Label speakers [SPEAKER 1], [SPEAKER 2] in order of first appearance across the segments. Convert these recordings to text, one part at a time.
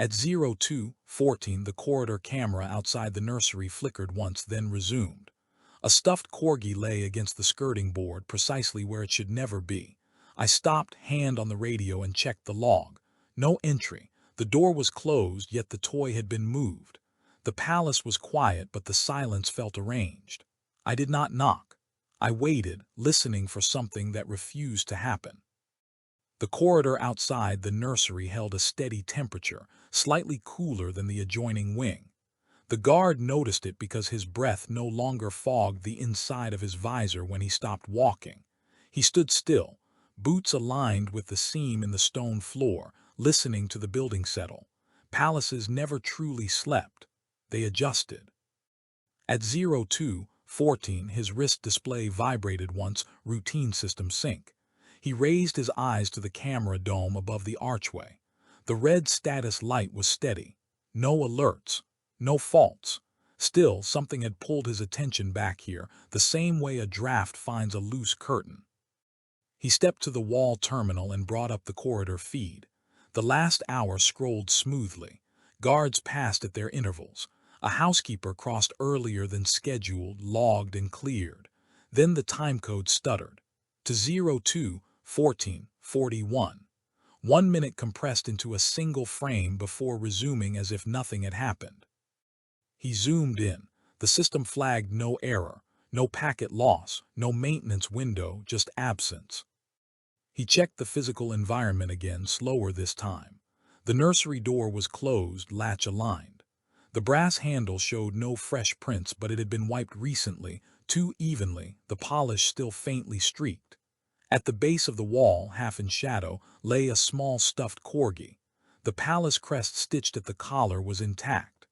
[SPEAKER 1] At 02:14, the corridor camera outside the nursery flickered once, then resumed. A stuffed corgi lay against the skirting board, precisely where it should never be. I stopped, hand on the radio, and checked the log. No entry. The door was closed, yet the toy had been moved. The palace was quiet, but the silence felt arranged. I did not knock. I waited, listening for something that refused to happen. The corridor outside the nursery held a steady temperature, slightly cooler than the adjoining wing. The guard noticed it because his breath no longer fogged the inside of his visor when he stopped walking. He stood still, boots aligned with the seam in the stone floor, listening to the building settle. Palaces never truly slept. They adjusted. At 02:14, his wrist display vibrated once, routine system sync. He raised his eyes to the camera dome above the archway. The red status light was steady. No alerts. No faults. Still, something had pulled his attention back here, the same way a draft finds a loose curtain. He stepped to the wall terminal and brought up the corridor feed. The last hour scrolled smoothly. Guards passed at their intervals. A housekeeper crossed earlier than scheduled, logged and cleared. Then the timecode stuttered. To 02:14:41. 1 minute compressed into a single frame before resuming as if nothing had happened. He zoomed in. The system flagged no error, no packet loss, no maintenance window, just absence. He checked the physical environment again, slower this time. The nursery door was closed, latch aligned. The brass handle showed no fresh prints, but it had been wiped recently, too evenly, the polish still faintly streaked. At the base of the wall, half in shadow, lay a small stuffed corgi. The palace crest stitched at the collar was intact.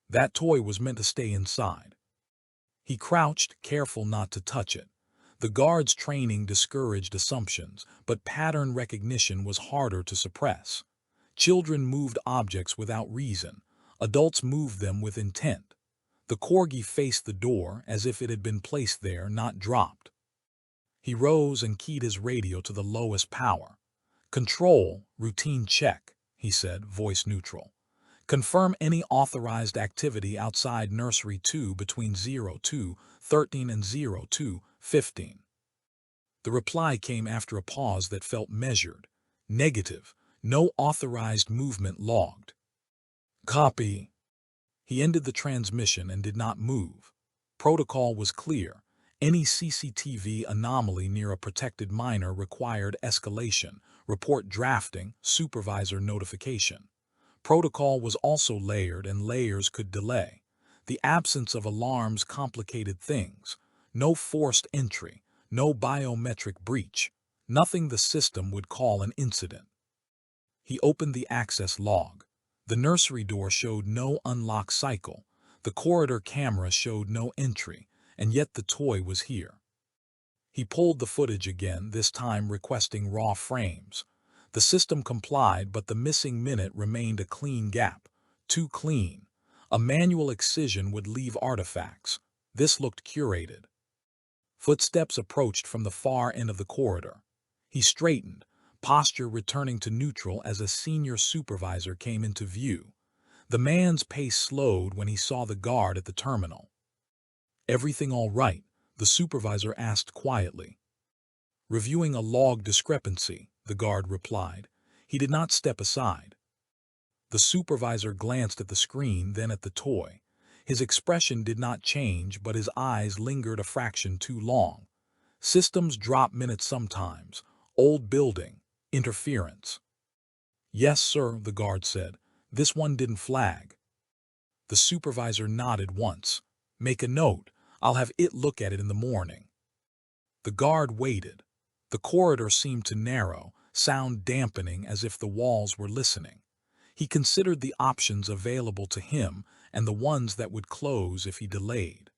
[SPEAKER 1] That toy was meant to stay inside. He crouched, careful not to touch it. The guard's training discouraged assumptions, but pattern recognition was harder to suppress. Children moved objects without reason. Adults moved them with intent. The corgi faced the door as if it had been placed there, not dropped. He rose and keyed his radio to the lowest power. "Control, routine check," he said, voice neutral. "Confirm any authorized activity outside Nursery 2 between 02:13 and 02:15. The reply came after a pause that felt measured. Negative. No authorized movement logged. "Copy." He ended the transmission and did not move. Protocol was clear. Any CCTV anomaly near a protected minor required escalation, report drafting, supervisor notification. Protocol was also layered, and layers could delay. The absence of alarms complicated things. No forced entry, no biometric breach, nothing the system would call an incident. He opened the access log. The nursery door showed no unlock cycle. The corridor camera showed no entry, and yet the toy was here. He pulled the footage again, this time requesting raw frames. The system complied, but the missing minute remained a clean gap. Too clean. A manual excision would leave artifacts. This looked curated. Footsteps approached from the far end of the corridor. He straightened, posture returning to neutral as a senior supervisor came into view. The man's pace slowed when he saw the guard at the terminal. "Everything all right?" the supervisor asked quietly. "Reviewing a log discrepancy," the guard replied. He did not step aside. The supervisor glanced at the screen, then at the toy. His expression did not change, but his eyes lingered a fraction too long. "Systems drop minutes sometimes. Old building. Interference." "Yes, sir," the guard said. "This one didn't flag." The supervisor nodded once. "Make a note. I'll have it look at it in the morning." The guard waited. The corridor seemed to narrow, sound dampening as if the walls were listening. He considered the options available to him and the ones that would close if he delayed.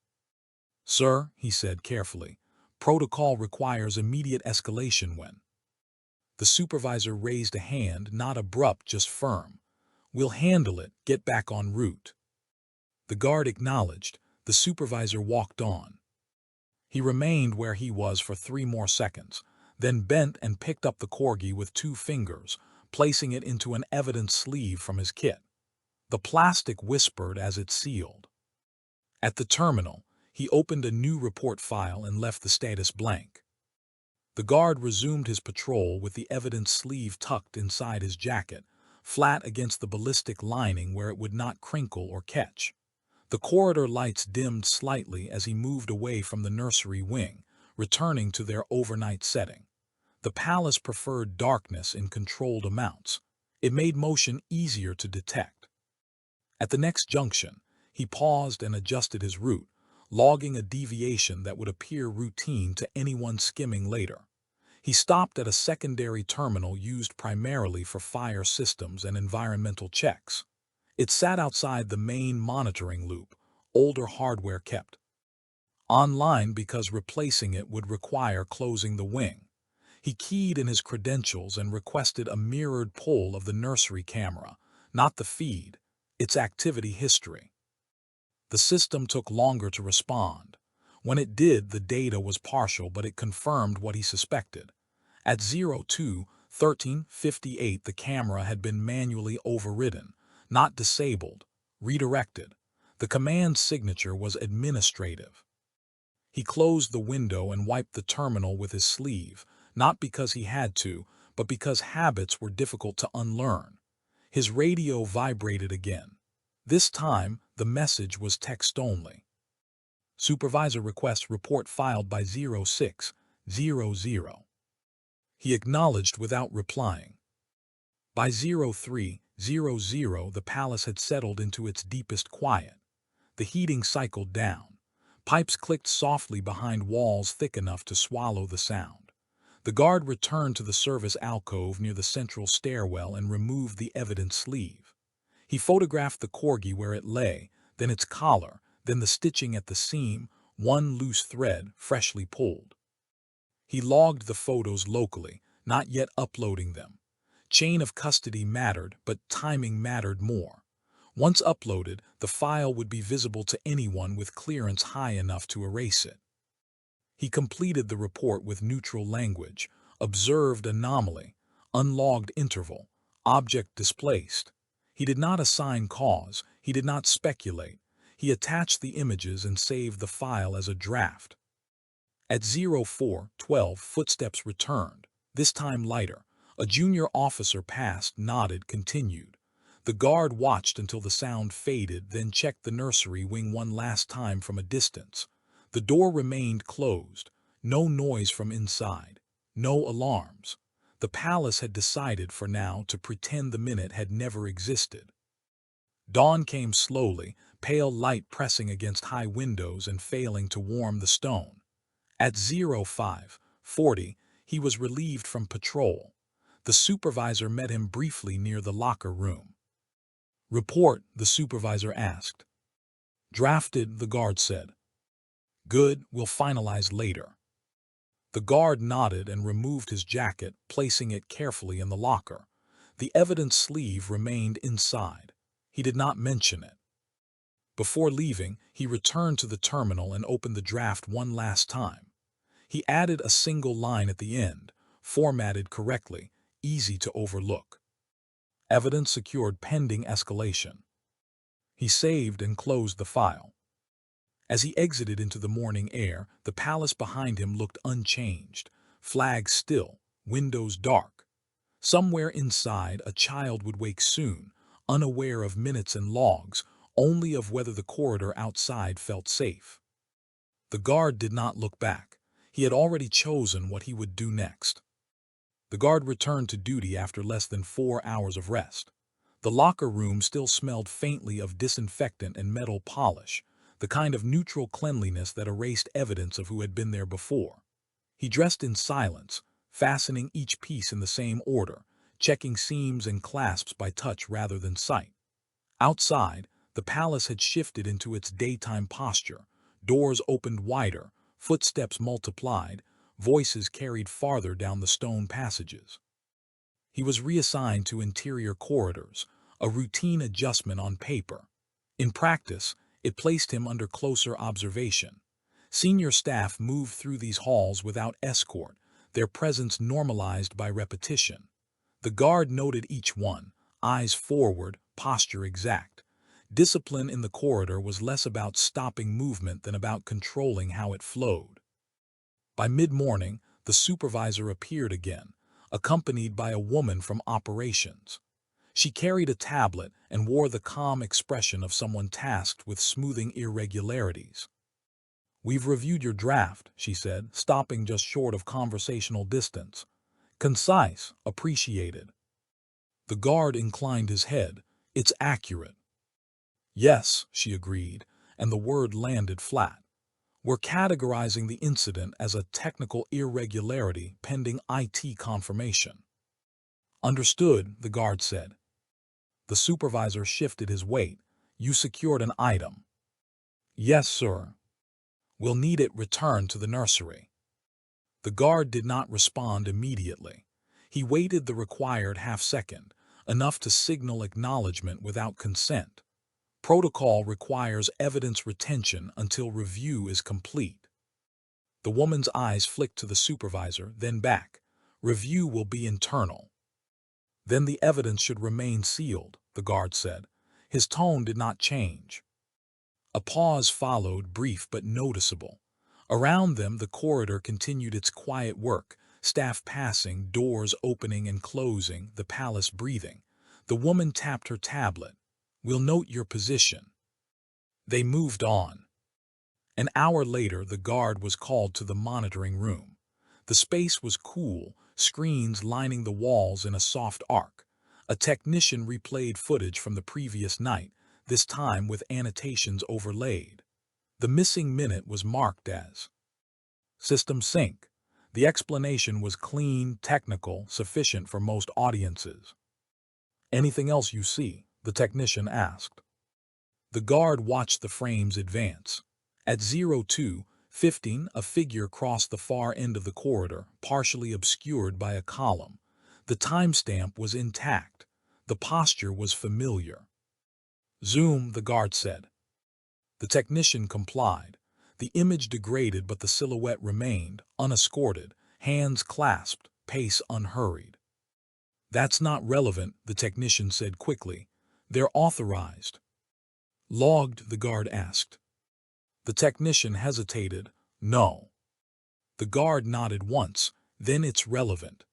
[SPEAKER 1] "Sir," he said carefully, "protocol requires immediate escalation when—" The supervisor raised a hand, not abrupt, just firm. "We'll handle it. Get back en route." The guard acknowledged. The supervisor walked on. He remained where he was for 3 more seconds, then bent and picked up the corgi with 2 fingers, placing it into an evidence sleeve from his kit. The plastic whispered as it sealed. At the terminal, he opened a new report file and left the status blank. The guard resumed his patrol with the evidence sleeve tucked inside his jacket, flat against the ballistic lining where it would not crinkle or catch. The corridor lights dimmed slightly as he moved away from the nursery wing, returning to their overnight setting. The palace preferred darkness in controlled amounts. It made motion easier to detect. At the next junction, he paused and adjusted his route, logging a deviation that would appear routine to anyone skimming later. He stopped at a secondary terminal used primarily for fire systems and environmental checks. It sat outside the main monitoring loop, older hardware kept online because replacing it would require closing the wing. He keyed in his credentials and requested a mirrored pull of the nursery camera, not the feed, its activity history. The system took longer to respond. When it did, the data was partial, but it confirmed what he suspected. At 02:13:58, the camera had been manually overridden, not disabled, redirected. The command signature was administrative. He closed the window and wiped the terminal with his sleeve, not because he had to, but because habits were difficult to unlearn. His radio vibrated again. This time, the message was text only. Supervisor request report filed by 06:00. He acknowledged without replying. By 03:00, the palace had settled into its deepest quiet. The heating cycled down. Pipes clicked softly behind walls thick enough to swallow the sound. The guard returned to the service alcove near the central stairwell and removed the evidence sleeve. He photographed the corgi where it lay, then its collar, then the stitching at the seam, one loose thread freshly pulled. He logged the photos locally, not yet uploading them. Chain of custody mattered, but timing mattered more. Once uploaded, the file would be visible to anyone with clearance high enough to erase it. He completed the report with neutral language, observed anomaly, unlogged interval, object displaced. He did not assign cause, he did not speculate. He attached the images and saved the file as a draft. At 04:12, footsteps returned, this time lighter. A junior officer passed, nodded, continued. The guard watched until the sound faded, then checked the nursery wing one last time from a distance. The door remained closed, no noise from inside, no alarms. The palace had decided for now to pretend the minute had never existed. Dawn came slowly, pale light pressing against high windows and failing to warm the stone. At 05:40, he was relieved from patrol. The supervisor met him briefly near the locker room. "Report," the supervisor asked. "Drafted," the guard said. "Good, we'll finalize later." The guard nodded and removed his jacket, placing it carefully in the locker. The evidence sleeve remained inside. He did not mention it. Before leaving, he returned to the terminal and opened the draft one last time. He added a single line at the end, formatted correctly, easy to overlook. Evidence secured pending escalation. He saved and closed the file. As he exited into the morning air, the palace behind him looked unchanged, flags still, windows dark. Somewhere inside, a child would wake soon, unaware of minutes and logs, only of whether the corridor outside felt safe. The guard did not look back. He had already chosen what he would do next. The guard returned to duty after less than 4 hours of rest. The locker room still smelled faintly of disinfectant and metal polish, the kind of neutral cleanliness that erased evidence of who had been there before. He dressed in silence, fastening each piece in the same order, checking seams and clasps by touch rather than sight. Outside, the palace had shifted into its daytime posture. Doors opened wider, footsteps multiplied, voices carried farther down the stone passages. He was reassigned to interior corridors, a routine adjustment on paper. In practice, it placed him under closer observation. Senior staff moved through these halls without escort, their presence normalized by repetition. The guard noted each one, eyes forward, posture exact. Discipline in the corridor was less about stopping movement than about controlling how it flowed. By mid-morning, the supervisor appeared again, accompanied by a woman from operations. She carried a tablet and wore the calm expression of someone tasked with smoothing irregularities. "We've reviewed your draft," she said, stopping just short of conversational distance. "Concise, appreciated." The guard inclined his head. "It's accurate." "Yes," she agreed, and the word landed flat. "We're categorizing the incident as a technical irregularity pending IT confirmation." "Understood," the guard said. The supervisor shifted his weight. "You secured an item." "Yes, sir." "We'll need it returned to the nursery." The guard did not respond immediately. He waited the required half-second, enough to signal acknowledgement without consent. Protocol requires evidence retention until review is complete. The woman's eyes flicked to the supervisor, then back. "Review will be internal." "Then the evidence should remain sealed," the guard said. His tone did not change. A pause followed, brief but noticeable. Around them, the corridor continued its quiet work, staff passing, doors opening and closing, the palace breathing. The woman tapped her tablet. "We'll note your position." They moved on. An hour later, the guard was called to the monitoring room. The space was cool, screens lining the walls in a soft arc. A technician replayed footage from the previous night, this time with annotations overlaid. The missing minute was marked as "System Sync." The explanation was clean, technical, sufficient for most audiences. "Anything else you see?" the technician asked. The guard watched the frames advance. At 02:15, a figure crossed the far end of the corridor, partially obscured by a column. The timestamp was intact. The posture was familiar. "Zoom," the guard said. The technician complied. The image degraded, but the silhouette remained, unescorted, hands clasped, pace unhurried. "That's not relevant," the technician said quickly. "They're authorized." "Logged?" the guard asked. The technician hesitated. "No." The guard nodded once. "Then it's relevant."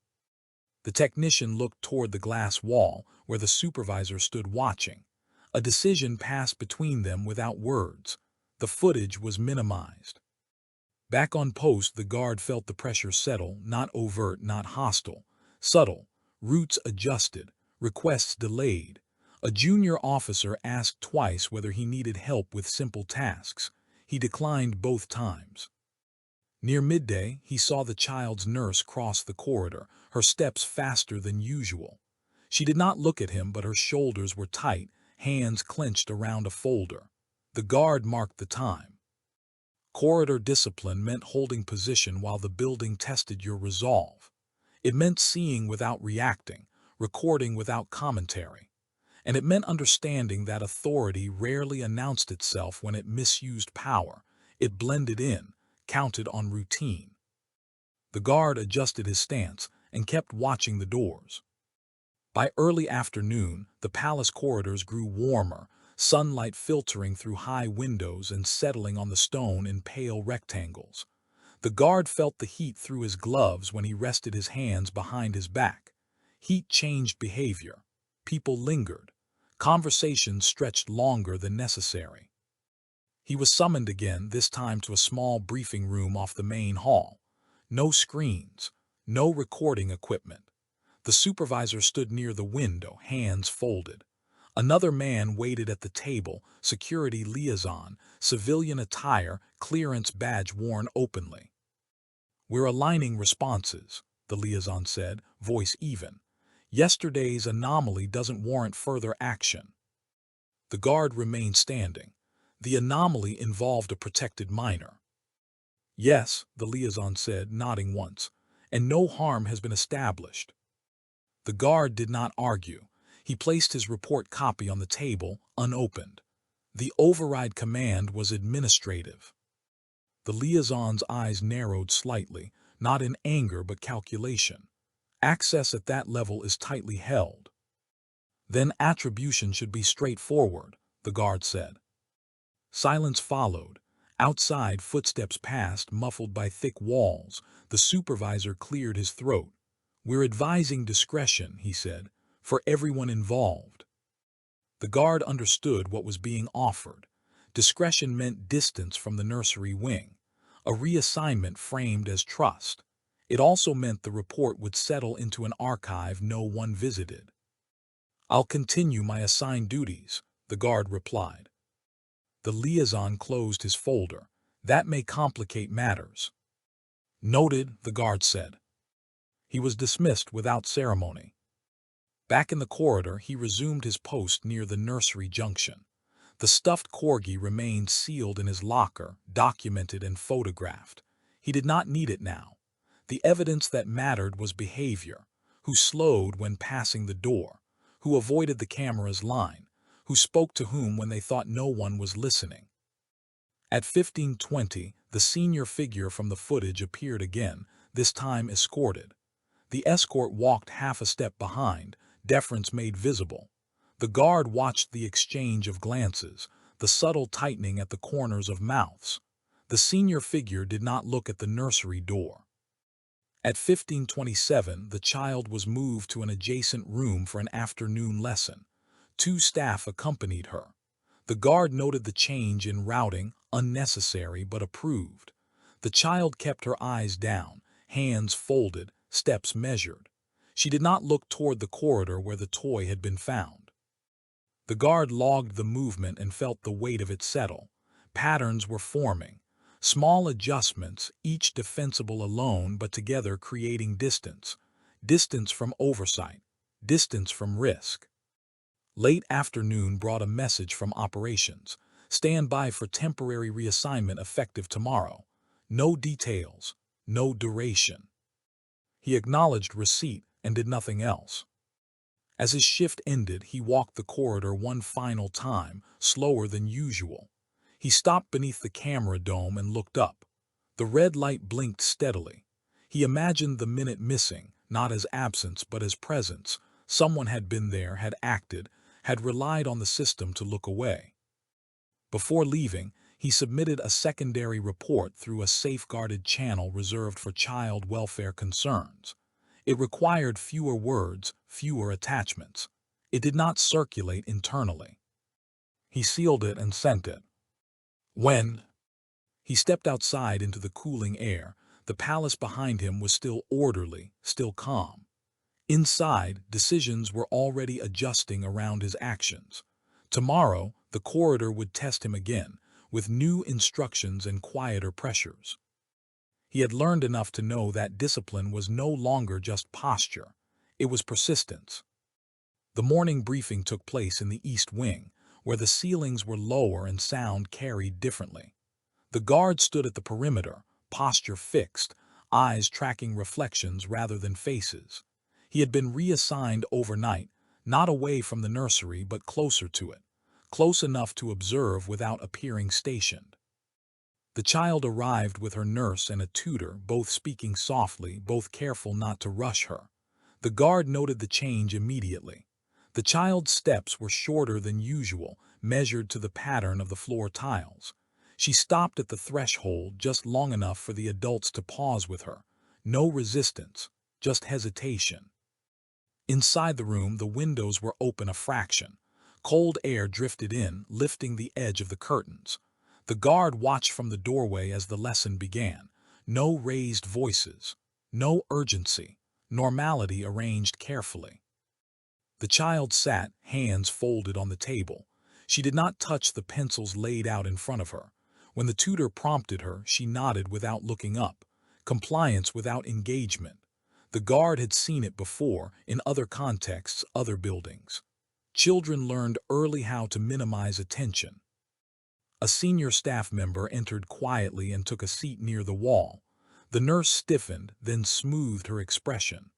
[SPEAKER 1] The technician looked toward the glass wall, where the supervisor stood watching. A decision passed between them without words. The footage was minimized. Back on post, the guard felt the pressure settle, not overt, not hostile. Subtle. Routes adjusted. Requests delayed. A junior officer asked twice whether he needed help with simple tasks. He declined both times. Near midday, he saw the child's nurse cross the corridor, her steps faster than usual. She did not look at him, but her shoulders were tight, hands clenched around a folder. The guard marked the time. Corridor discipline meant holding position while the building tested your resolve. It meant seeing without reacting, recording without commentary. And it meant understanding that authority rarely announced itself when it misused power. It blended in, counted on routine. The guard adjusted his stance and kept watching the doors. By early afternoon, the palace corridors grew warmer, sunlight filtering through high windows and settling on the stone in pale rectangles. The guard felt the heat through his gloves when he rested his hands behind his back. Heat changed behavior. People lingered. Conversations stretched longer than necessary. He was summoned again, this time to a small briefing room off the main hall. No screens, no recording equipment. The supervisor stood near the window, hands folded. Another man waited at the table, security liaison, civilian attire, clearance badge worn openly. "We're aligning responses," the liaison said, voice even. "Yesterday's anomaly doesn't warrant further action." The guard remained standing. The anomaly involved a protected minor. "Yes," the liaison said, nodding once, "and no harm has been established." The guard did not argue. He placed his report copy on the table, unopened. The override command was administrative. The liaison's eyes narrowed slightly, not in anger but calculation. Access at that level is tightly held. Then attribution should be straightforward, the guard said. Silence followed. Outside, footsteps passed, muffled by thick walls. The supervisor cleared his throat. "We're advising discretion," he said, "for everyone involved." The guard understood what was being offered. Discretion meant distance from the nursery wing, a reassignment framed as trust. It also meant the report would settle into an archive no one visited. "I'll continue my assigned duties," the guard replied. The liaison closed his folder. "That may complicate matters." "Noted," the guard said. He was dismissed without ceremony. Back in the corridor, he resumed his post near the nursery junction. The stuffed corgi remained sealed in his locker, documented and photographed. He did not need it now. The evidence that mattered was behavior: who slowed when passing the door, who avoided the camera's line, who spoke to whom when they thought no one was listening. At 15:20, the senior figure from the footage appeared again, this time escorted. The escort walked half a step behind, deference made visible. The guard watched the exchange of glances, the subtle tightening at the corners of mouths. The senior figure did not look at the nursery door. At 15:27, the child was moved to an adjacent room for an afternoon lesson. 2 staff accompanied her. The guard noted the change in routing, unnecessary but approved. The child kept her eyes down, hands folded, steps measured. She did not look toward the corridor where the toy had been found. The guard logged the movement and felt the weight of it settle. Patterns were forming. Small adjustments, each defensible alone but together creating distance. Distance from oversight. Distance from risk. Late afternoon brought a message from operations. "Stand by for temporary reassignment effective tomorrow." No details. No duration. He acknowledged receipt and did nothing else. As his shift ended, he walked the corridor one final time, slower than usual. He stopped beneath the camera dome and looked up. The red light blinked steadily. He imagined the minute missing, not as absence but as presence. Someone had been there, had acted, had relied on the system to look away. Before leaving, he submitted a secondary report through a safeguarded channel reserved for child welfare concerns. It required fewer words, fewer attachments. It did not circulate internally. He sealed it and sent it. When he stepped outside into the cooling air, the palace behind him was still orderly, still calm. Inside, decisions were already adjusting around his actions. Tomorrow, the corridor would test him again, with new instructions and quieter pressures. He had learned enough to know that discipline was no longer just posture. It was persistence. The morning briefing took place in the East Wing, where the ceilings were lower and sound carried differently. The guard stood at the perimeter, posture fixed, eyes tracking reflections rather than faces. He had been reassigned overnight, not away from the nursery but closer to it, close enough to observe without appearing stationed. The child arrived with her nurse and a tutor, both speaking softly, both careful not to rush her. The guard noted the change immediately. The child's steps were shorter than usual, measured to the pattern of the floor tiles. She stopped at the threshold just long enough for the adults to pause with her. No resistance, just hesitation. Inside the room, the windows were open a fraction. Cold air drifted in, lifting the edge of the curtains. The guard watched from the doorway as the lesson began. No raised voices, no urgency, normality arranged carefully. The child sat, hands folded on the table. She did not touch the pencils laid out in front of her. When the tutor prompted her, she nodded without looking up. Compliance without engagement. The guard had seen it before, in other contexts, other buildings. Children learned early how to minimize attention. A senior staff member entered quietly and took a seat near the wall. The nurse stiffened, then smoothed her expression.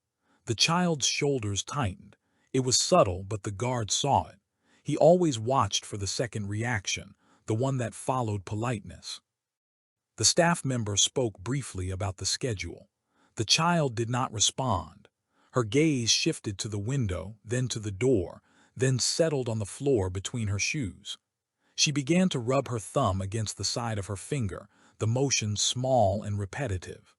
[SPEAKER 1] The child's shoulders tightened. It was subtle, but the guard saw it. He always watched for the second reaction, the one that followed politeness. The staff member spoke briefly about the schedule. The child did not respond. Her gaze shifted to the window, then to the door, then settled on the floor between her shoes. She began to rub her thumb against the side of her finger, the motion small and repetitive.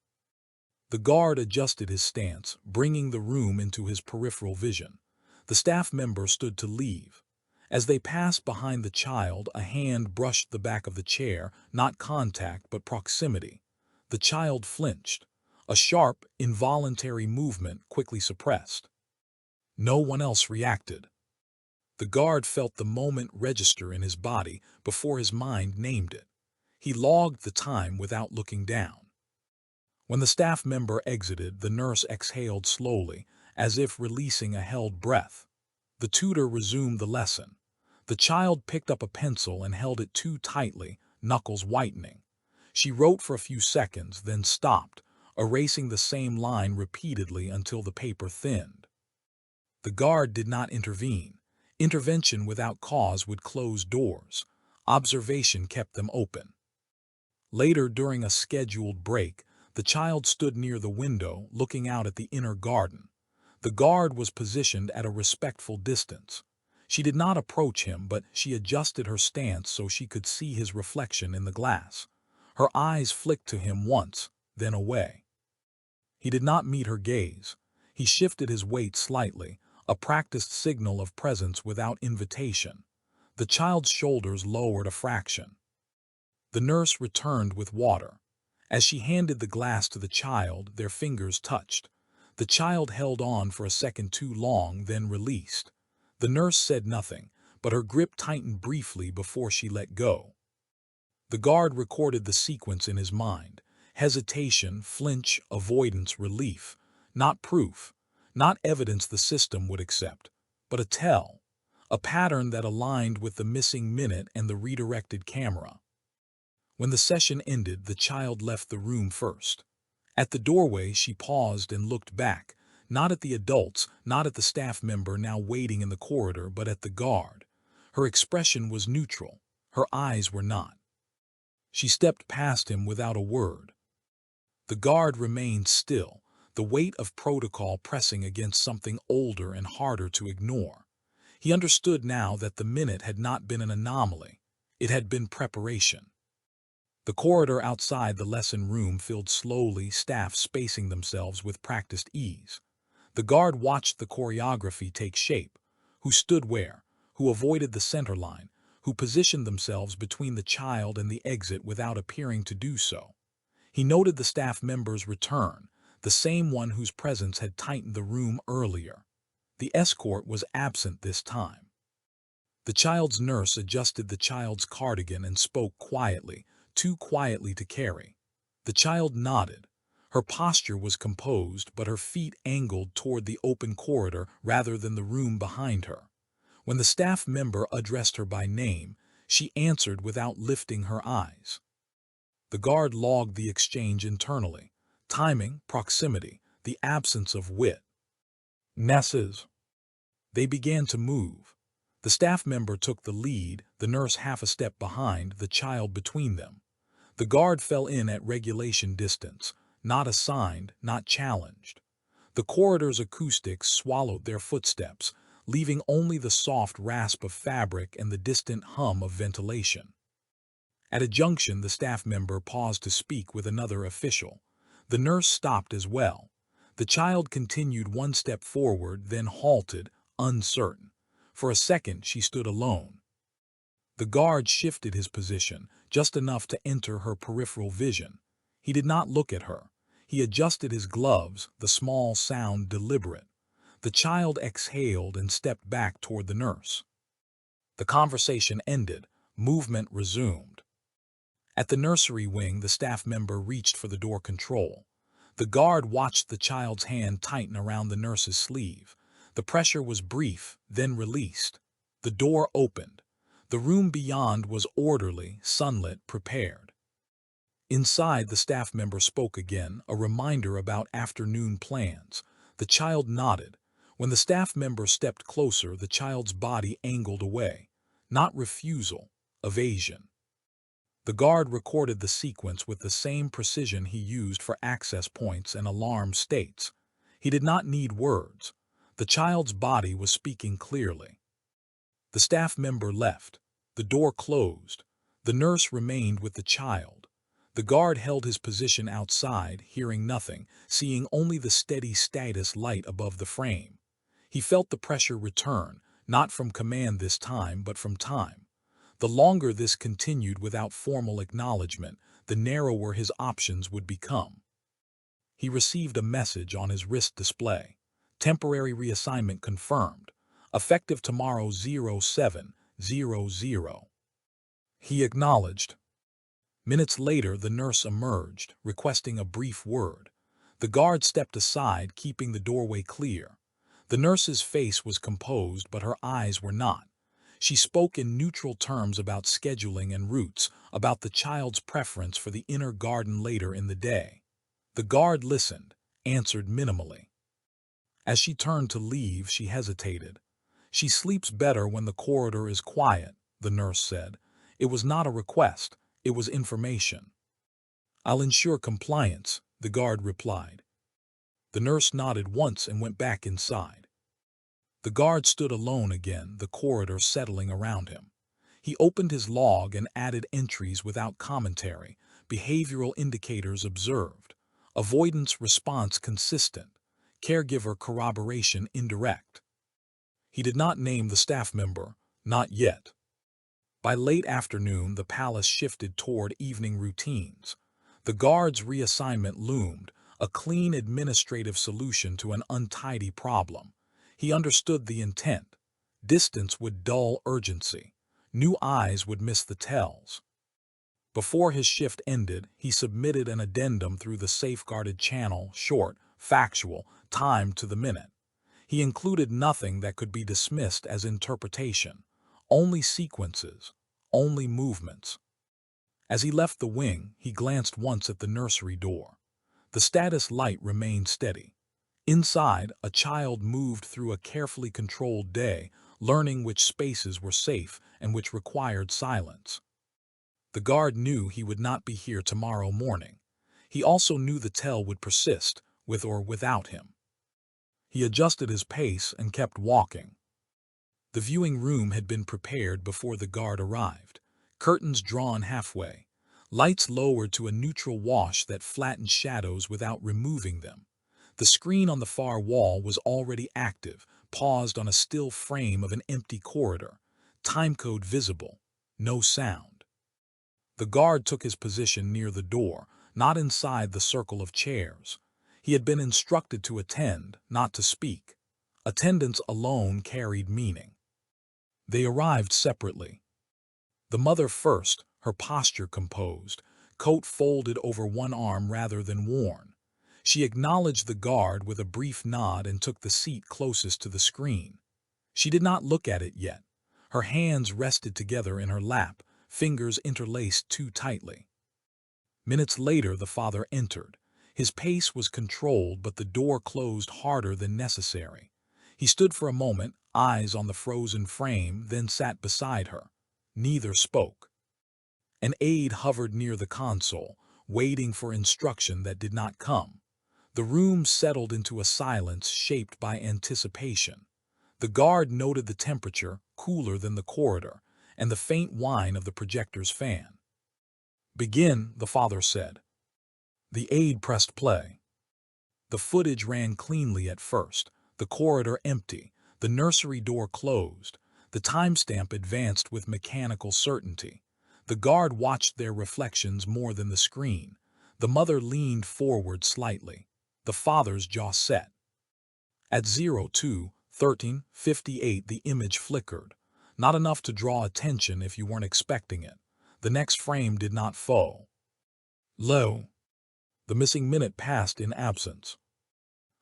[SPEAKER 1] The guard adjusted his stance, bringing the room into his peripheral vision. The staff member stood to leave. As they passed behind the child, a hand brushed the back of the chair, not contact but proximity. The child flinched, a sharp, involuntary movement quickly suppressed. No one else reacted. The guard felt the moment register in his body before his mind named it. He logged the time without looking down. When the staff member exited, the nurse exhaled slowly, as if releasing a held breath. The tutor resumed the lesson. The child picked up a pencil and held it too tightly, knuckles whitening. She wrote for a few seconds, then stopped, erasing the same line repeatedly until the paper thinned. The guard did not intervene. Intervention without cause would close doors. Observation kept them open. Later, during a scheduled break, the child stood near the window, looking out at the inner garden. The guard was positioned at a respectful distance. She did not approach him, but she adjusted her stance so she could see his reflection in the glass. Her eyes flicked to him once, then away. He did not meet her gaze. He shifted his weight slightly, a practiced signal of presence without invitation. The child's shoulders lowered a fraction. The nurse returned with water. As she handed the glass to the child, their fingers touched. The child held on for a second too long, then released. The nurse said nothing, but her grip tightened briefly before she let go. The guard recorded the sequence in his mind. Hesitation, flinch, avoidance, relief. Not proof, not evidence the system would accept, but a tell, a pattern that aligned with the missing minute and the redirected camera. When the session ended, the child left the room first. At the doorway, she paused and looked back, not at the adults, not at the staff member now waiting in the corridor, but at the guard. Her expression was neutral. Her eyes were not. She stepped past him without a word. The guard remained still, the weight of protocol pressing against something older and harder to ignore. He understood now that the minute had not been an anomaly. It had been preparation. The corridor outside the lesson room filled slowly, staff spacing themselves with practiced ease. The guard watched the choreography take shape. Who stood where, who avoided the center line, who positioned themselves between the child and the exit without appearing to do so. He noted the staff member's return, the same one whose presence had tightened the room earlier. The escort was absent this time. The child's nurse adjusted the child's cardigan and spoke quietly, too quietly to carry. The child nodded. Her posture was composed, but her feet angled toward the open corridor rather than the room behind her. When the staff member addressed her by name, she answered without lifting her eyes. The guard logged the exchange internally. Timing, proximity, the absence of wit. Nesses. They began to move. The staff member took the lead, the nurse half a step behind, the child between them. The guard fell in at regulation distance, not assigned, not challenged. The corridor's acoustics swallowed their footsteps, leaving only the soft rasp of fabric and the distant hum of ventilation. At a junction, the staff member paused to speak with another official. The nurse stopped as well. The child continued one step forward, then halted, uncertain. For a second, she stood alone. The guard shifted his position, just enough to enter her peripheral vision. He did not look at her. He adjusted his gloves, the small sound deliberate. The child exhaled and stepped back toward the nurse. The conversation ended. Movement resumed. At the nursery wing, the staff member reached for the door control. The guard watched the child's hand tighten around the nurse's sleeve. The pressure was brief, then released. The door opened. The room beyond was orderly, sunlit, prepared. Inside, the staff member spoke again, a reminder about afternoon plans. The child nodded. When the staff member stepped closer, the child's body angled away. Not refusal, evasion. The guard recorded the sequence with the same precision he used for access points and alarm states. He did not need words. The child's body was speaking clearly. The staff member left. The door closed. The nurse remained with the child. The guard held his position outside, hearing nothing, seeing only the steady status light above the frame. He felt the pressure return, not from command this time, but from time. The longer this continued without formal acknowledgement, the narrower his options would become. He received a message on his wrist display. Temporary reassignment confirmed. Effective tomorrow 07:00. He acknowledged. Minutes later, the nurse emerged, requesting a brief word. The guard stepped aside, keeping the doorway clear. The nurse's face was composed, but her eyes were not. She spoke in neutral terms about scheduling and routes, about the child's preference for the inner garden later in the day. The guard listened, answered minimally. As she turned to leave, she hesitated. "She sleeps better when the corridor is quiet," the nurse said. It was not a request, it was information. "I'll ensure compliance," the guard replied. The nurse nodded once and went back inside. The guard stood alone again, the corridor settling around him. He opened his log and added entries without commentary, behavioral indicators observed, avoidance response consistent, caregiver corroboration indirect. He did not name the staff member, not yet. By late afternoon, the palace shifted toward evening routines. The guard's reassignment loomed, a clean administrative solution to an untidy problem. He understood the intent. Distance would dull urgency. New eyes would miss the tells. Before his shift ended, he submitted an addendum through the safeguarded channel, short, factual, timed to the minute. He included nothing that could be dismissed as interpretation. Only sequences, only movements. As he left the wing, he glanced once at the nursery door. The status light remained steady. Inside, a child moved through a carefully controlled day, learning which spaces were safe and which required silence. The guard knew he would not be here tomorrow morning. He also knew the tell would persist, with or without him. He adjusted his pace and kept walking. The viewing room had been prepared before the guard arrived. Curtains drawn halfway. Lights lowered to a neutral wash that flattened shadows without removing them. The screen on the far wall was already active, paused on a still frame of an empty corridor. Timecode visible. No sound. The guard took his position near the door, not inside the circle of chairs. He had been instructed to attend, not to speak. Attendance alone carried meaning. They arrived separately. The mother first, her posture composed, coat folded over one arm rather than worn. She acknowledged the guard with a brief nod and took the seat closest to the screen. She did not look at it yet. Her hands rested together in her lap, fingers interlaced too tightly. Minutes later, the father entered. His pace was controlled, but the door closed harder than necessary. He stood for a moment, eyes on the frozen frame, then sat beside her. Neither spoke. An aide hovered near the console, waiting for instruction that did not come. The room settled into a silence shaped by anticipation. The guard noted the temperature, cooler than the corridor, and the faint whine of the projector's fan. "Begin," the father said. The aide pressed play. The footage ran cleanly at first, the corridor empty, the nursery door closed. The timestamp advanced with mechanical certainty. The guard watched their reflections more than the screen. The mother leaned forward slightly. The father's jaw set. At 02:13:58 the image flickered. Not enough to draw attention if you weren't expecting it. The next frame did not follow. Low. The missing minute passed in absence.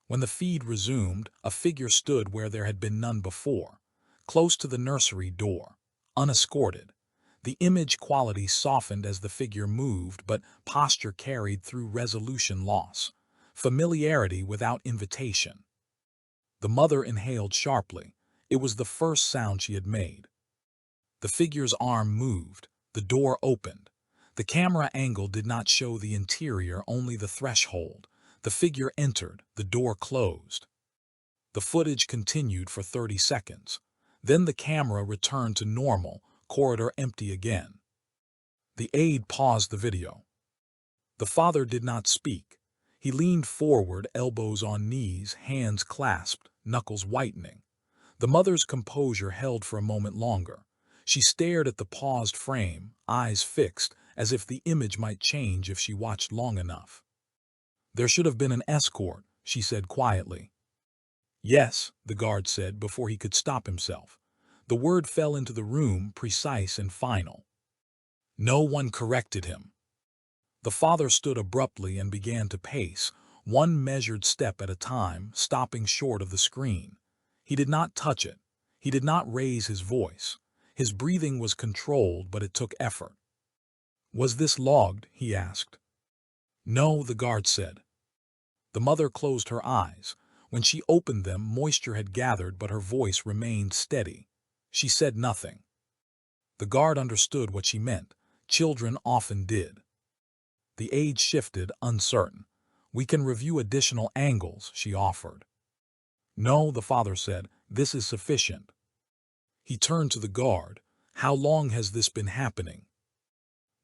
[SPEAKER 1] When the feed resumed, a figure stood where there had been none before, close to the nursery door, unescorted. The image quality softened as the figure moved, but posture carried through resolution loss. Familiarity without invitation. The mother inhaled sharply. It was the first sound she had made. The figure's arm moved. The door opened. The camera angle did not show the interior, only the threshold. The figure entered, the door closed. The footage continued for 30 seconds. Then the camera returned to normal, corridor empty again. The aide paused the video. The father did not speak. He leaned forward, elbows on knees, hands clasped, knuckles whitening. The mother's composure held for a moment longer. She stared at the paused frame, eyes fixed, as if the image might change if she watched long enough. "There should have been an escort," she said quietly. "Yes," the guard said before he could stop himself. The word fell into the room, precise and final. No one corrected him. The father stood abruptly and began to pace, one measured step at a time, stopping short of the screen. He did not touch it. He did not raise his voice. His breathing was controlled, but it took effort. "Was this logged?" he asked. "No," the guard said. The mother closed her eyes. When she opened them, moisture had gathered, but her voice remained steady. She said nothing. The guard understood what she meant. Children often did. The aide shifted, uncertain. "We can review additional angles," she offered. "No," the father said, "this is sufficient." He turned to the guard. "How long has this been happening?"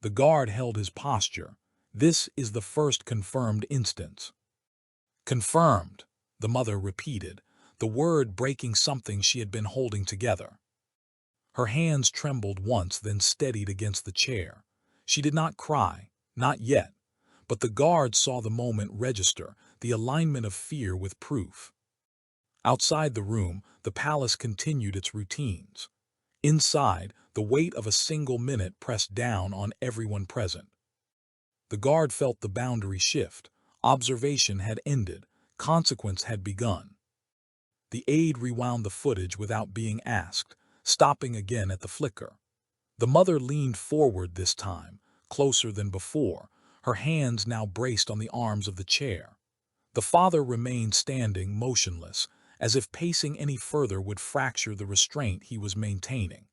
[SPEAKER 1] The guard held his posture. "This is the first confirmed instance." "Confirmed," the mother repeated, the word breaking something she had been holding together. Her hands trembled once, then steadied against the chair. She did not cry, not yet, but the guard saw the moment register, the alignment of fear with proof. Outside the room, the palace continued its routines. Inside, the weight of a single minute pressed down on everyone present. The guard felt the boundary shift. Observation had ended. Consequence had begun. The aide rewound the footage without being asked, stopping again at the flicker. The mother leaned forward this time, closer than before, her hands now braced on the arms of the chair. The father remained standing, motionless, as if pacing any further would fracture the restraint he was maintaining.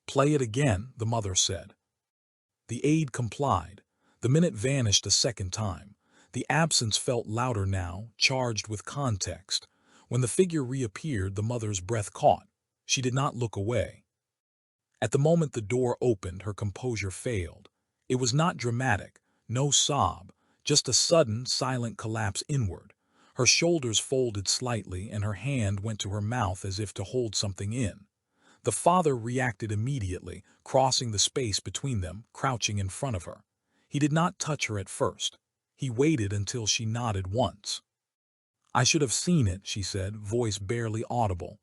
[SPEAKER 1] "Play it again," the mother said. The aide complied. The minute vanished a second time. The absence felt louder now, charged with context. When the figure reappeared, the mother's breath caught. She did not look away. At the moment the door opened, her composure failed. It was not dramatic, no sob, just a sudden, silent collapse inward. Her shoulders folded slightly, and her hand went to her mouth as if to hold something in. The father reacted immediately, crossing the space between them, crouching in front of her. He did not touch her at first. He waited until she nodded once. "I should have seen it," she said, voice barely audible.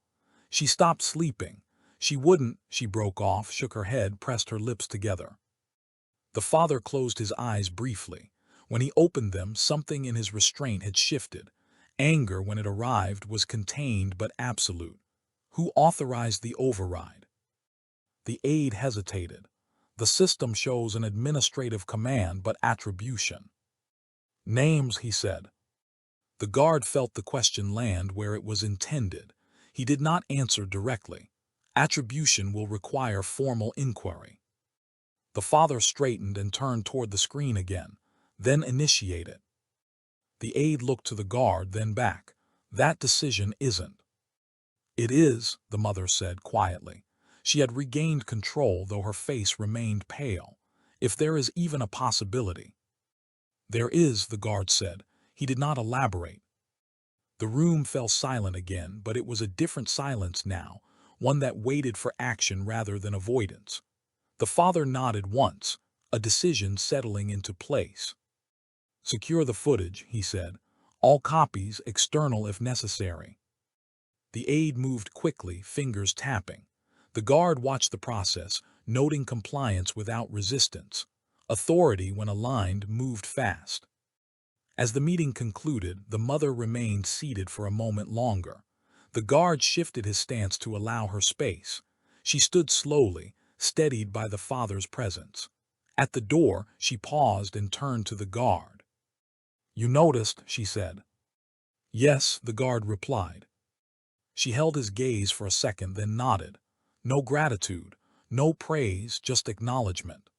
[SPEAKER 1] She stopped sleeping. "She wouldn't," she broke off, shook her head, pressed her lips together. The father closed his eyes briefly. When he opened them, something in his restraint had shifted. Anger, when it arrived, was contained but absolute. Who authorized the override? The aide hesitated. "The system shows an administrative command, but attribution." "Names," he said. The guard felt the question land where it was intended. He did not answer directly. "Attribution will require formal inquiry." The father straightened and turned toward the screen again. "Then initiate it." The aide looked to the guard, then back. "That decision isn't." "It is," the mother said quietly. She had regained control, though her face remained pale. "If there is even a possibility." "There is," the guard said. He did not elaborate. The room fell silent again, but it was a different silence now, one that waited for action rather than avoidance. The father nodded once, a decision settling into place. "Secure the footage," he said. "All copies, external if necessary." The aide moved quickly, fingers tapping. The guard watched the process, noting compliance without resistance. Authority, when aligned, moved fast. As the meeting concluded, the mother remained seated for a moment longer. The guard shifted his stance to allow her space. She stood slowly, steadied by the father's presence. At the door, she paused and turned to the guard. "You noticed," she said. "Yes," the guard replied. She held his gaze for a second, then nodded. No gratitude, no praise, just acknowledgement.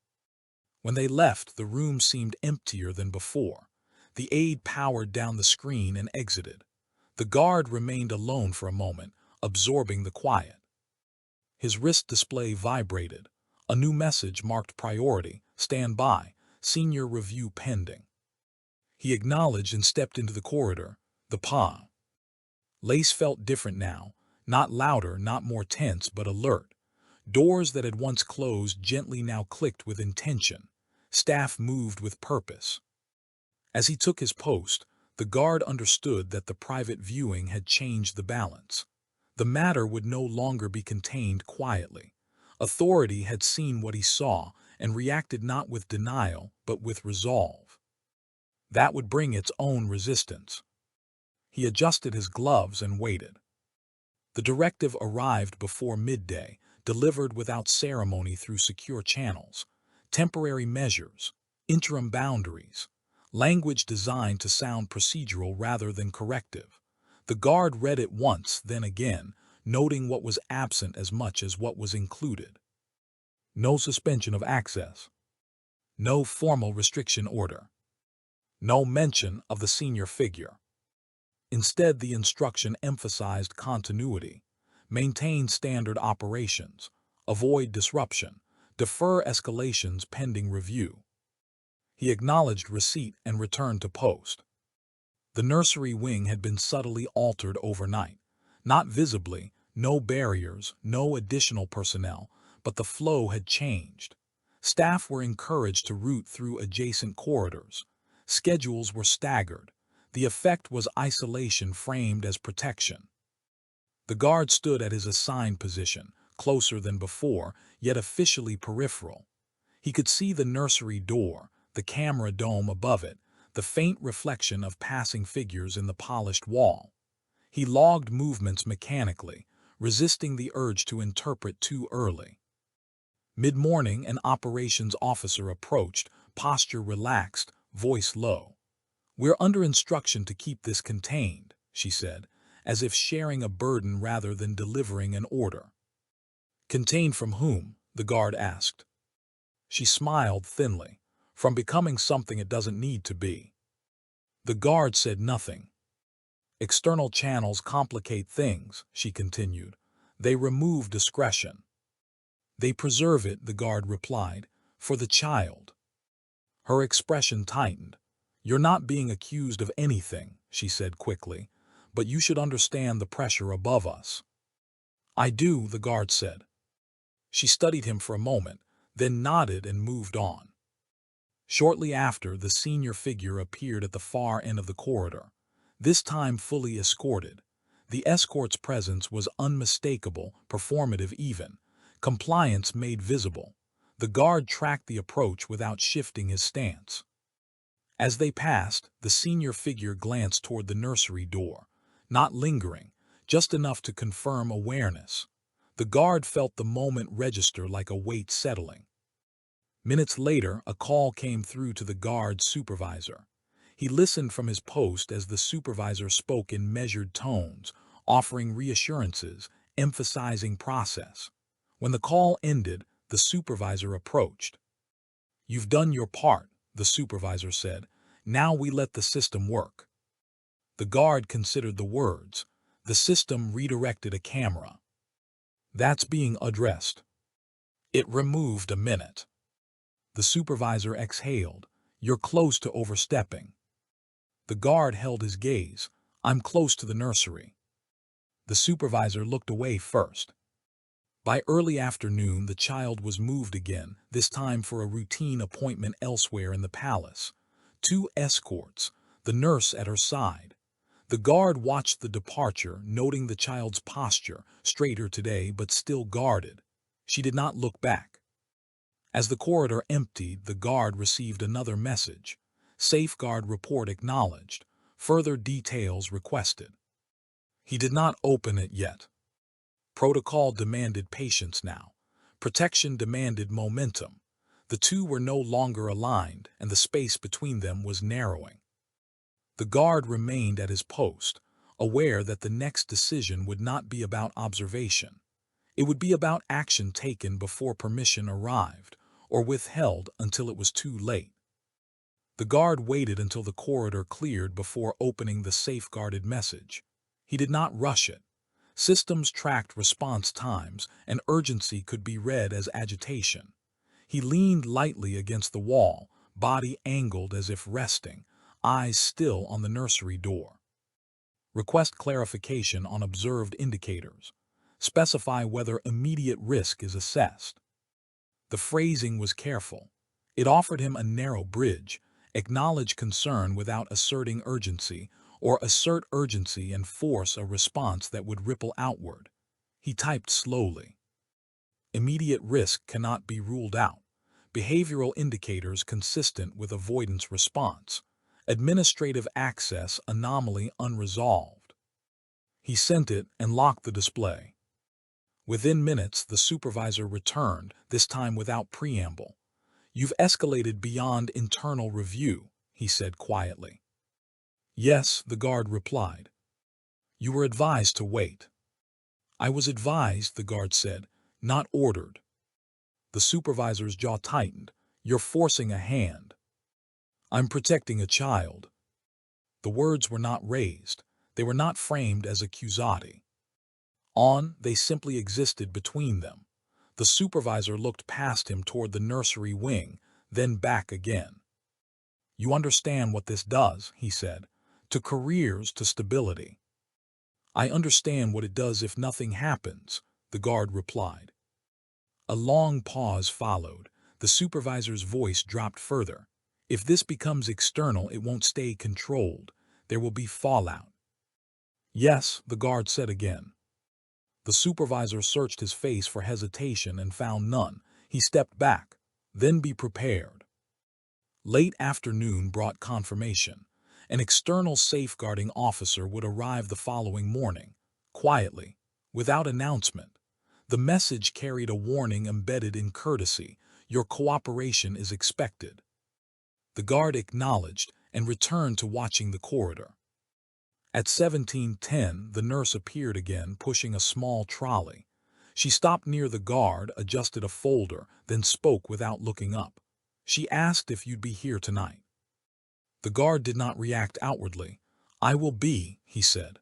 [SPEAKER 1] When they left, the room seemed emptier than before. The aide powered down the screen and exited. The guard remained alone for a moment, absorbing the quiet. His wrist display vibrated. A new message marked priority, stand by, senior review pending. He acknowledged and stepped into the corridor. The pa. Lace felt different now, not louder, not more tense, but alert. Doors that had once closed gently now clicked with intention. Staff moved with purpose. As he took his post, the guard understood that the private viewing had changed the balance. The matter would no longer be contained quietly. Authority had seen what he saw and reacted not with denial, but with resolve. That would bring its own resistance. He adjusted his gloves and waited. The directive arrived before midday, delivered without ceremony through secure channels. Temporary measures, interim boundaries, language designed to sound procedural rather than corrective. The guard read it once, then again, noting what was absent as much as what was included. No suspension of access. No formal restriction order. No mention of the senior figure. Instead, the instruction emphasized continuity. Maintain standard operations. Avoid disruption. Defer escalations pending review. He acknowledged receipt and returned to post. The nursery wing had been subtly altered overnight. Not visibly, no barriers, no additional personnel, but the flow had changed. Staff were encouraged to route through adjacent corridors. Schedules were staggered. The effect was isolation framed as protection. The guard stood at his assigned position, closer than before, yet officially peripheral. He could see the nursery door, the camera dome above it, the faint reflection of passing figures in the polished wall. He logged movements mechanically, resisting the urge to interpret too early. Mid-morning, an operations officer approached, posture relaxed, voice low. "We're under instruction to keep this contained," she said, as if sharing a burden rather than delivering an order. "Contained from whom?" the guard asked. She smiled thinly. "From becoming something it doesn't need to be." The guard said nothing. "External channels complicate things," she continued. "They remove discretion." "They preserve it," the guard replied, "for the child." Her expression tightened. "You're not being accused of anything," she said quickly, "but you should understand the pressure above us." "I do," the guard said. She studied him for a moment, then nodded and moved on. Shortly after, the senior figure appeared at the far end of the corridor, this time fully escorted. The escort's presence was unmistakable, performative even. Compliance made visible. The guard tracked the approach without shifting his stance. As they passed, the senior figure glanced toward the nursery door, not lingering, just enough to confirm awareness. The guard felt the moment register like a weight settling. Minutes later, a call came through to the guard's supervisor. He listened from his post as the supervisor spoke in measured tones, offering reassurances, emphasizing process. When the call ended, the supervisor approached. "You've done your part," the supervisor said. "Now we let the system work." The guard considered the words. The system redirected a camera. "That's being addressed." It removed a minute. The supervisor exhaled. "You're close to overstepping." The guard held his gaze. "I'm close to the nursery." The supervisor looked away first. By early afternoon, the child was moved again, this time for a routine appointment elsewhere in the palace. 2 escorts, the nurse at her side. The guard watched the departure, noting the child's posture, straighter today but still guarded. She did not look back. As the corridor emptied, the guard received another message. Safeguard report acknowledged. Further details requested. He did not open it yet. Protocol demanded patience now. Protection demanded momentum. The two were no longer aligned, and the space between them was narrowing. The guard remained at his post, aware that the next decision would not be about observation. It would be about action taken before permission arrived, or withheld until it was too late. The guard waited until the corridor cleared before opening the safeguarded message. He did not rush it. Systems tracked response times, and urgency could be read as agitation. He leaned lightly against the wall, body angled as if resting, eyes still on the nursery door. Request clarification on observed indicators. Specify whether immediate risk is assessed. The phrasing was careful. It offered him a narrow bridge: acknowledge concern without asserting urgency, or assert urgency and force a response that would ripple outward. He typed slowly. Immediate risk cannot be ruled out. Behavioral indicators consistent with avoidance response. Administrative access anomaly unresolved. He sent it and locked the display. Within minutes, the supervisor returned, this time without preamble. "You've escalated beyond internal review," he said quietly. "Yes," the guard replied. "You were advised to wait." "I was advised," the guard said, "not ordered." The supervisor's jaw tightened. "You're forcing a hand." "I'm protecting a child." The words were not raised. They were not framed as accusatory. They simply existed between them. The supervisor looked past him toward the nursery wing, then back again. "You understand what this does," he said, "to careers, to stability." "I understand what it does if nothing happens," the guard replied. A long pause followed. The supervisor's voice dropped further. "If this becomes external, it won't stay controlled. There will be fallout." "Yes," the guard said again. The supervisor searched his face for hesitation and found none. He stepped back. "Then be prepared." Late afternoon brought confirmation. An external safeguarding officer would arrive the following morning, quietly, without announcement. The message carried a warning embedded in courtesy: "Your cooperation is expected." The guard acknowledged and returned to watching the corridor. At 17:10, the nurse appeared again, pushing a small trolley. She stopped near the guard, adjusted a folder, then spoke without looking up. She asked if you'd be here tonight. The guard did not react outwardly. "I will be," he said.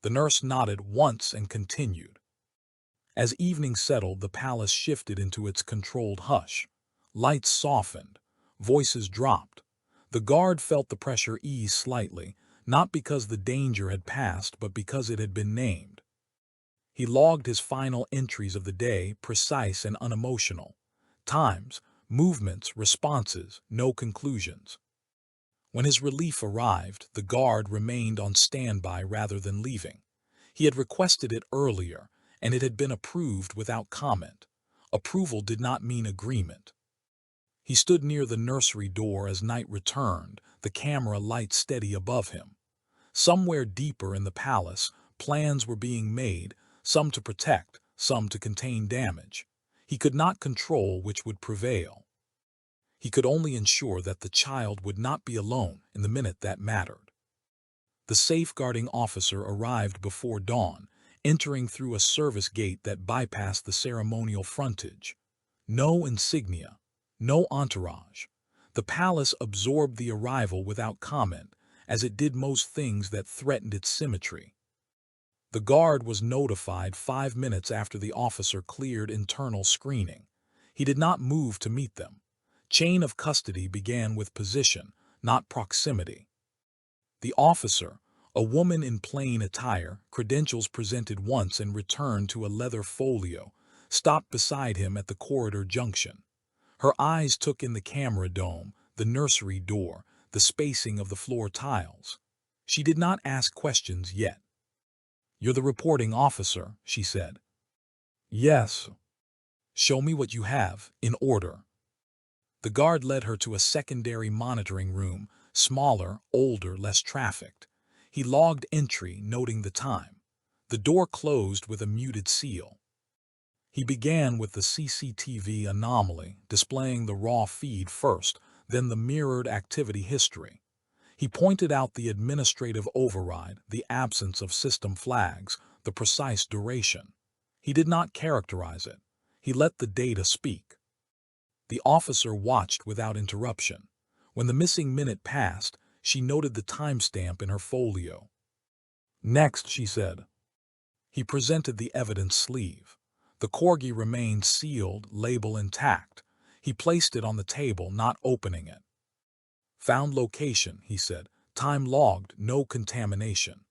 [SPEAKER 1] The nurse nodded once and continued. As evening settled, the palace shifted into its controlled hush. Lights softened. Voices dropped. The guard felt the pressure ease slightly, not because the danger had passed, but because it had been named. He logged his final entries of the day, precise and unemotional. Times, movements, responses, no conclusions. When his relief arrived, the guard remained on standby rather than leaving. He had requested it earlier, and it had been approved without comment. Approval did not mean agreement. He stood near the nursery door as night returned, the camera light steady above him. Somewhere deeper in the palace, plans were being made, some to protect, some to contain damage. He could not control which would prevail. He could only ensure that the child would not be alone in the minute that mattered. The safeguarding officer arrived before dawn, entering through a service gate that bypassed the ceremonial frontage. No insignia, no entourage. The palace absorbed the arrival without comment, as it did most things that threatened its symmetry. The guard was notified 5 minutes after the officer cleared internal screening. He did not move to meet them. Chain of custody began with position, not proximity. The officer, a woman in plain attire, credentials presented once and returned to a leather folio, stopped beside him at the corridor junction. Her eyes took in the camera dome, the nursery door, the spacing of the floor tiles. She did not ask questions yet. "You're the reporting officer," she said. "Yes." "Show me what you have, in order." The guard led her to a secondary monitoring room, smaller, older, less trafficked. He logged entry, noting the time. The door closed with a muted seal. He began with the CCTV anomaly, displaying the raw feed first, then the mirrored activity history. He pointed out the administrative override, the absence of system flags, the precise duration. He did not characterize it. He let the data speak. The officer watched without interruption. When the missing minute passed, she noted the timestamp in her folio. "Next," she said. He presented the evidence sleeve. The corgi remained sealed, label intact. He placed it on the table, not opening it. "Found location," he said. "Time logged, no contamination."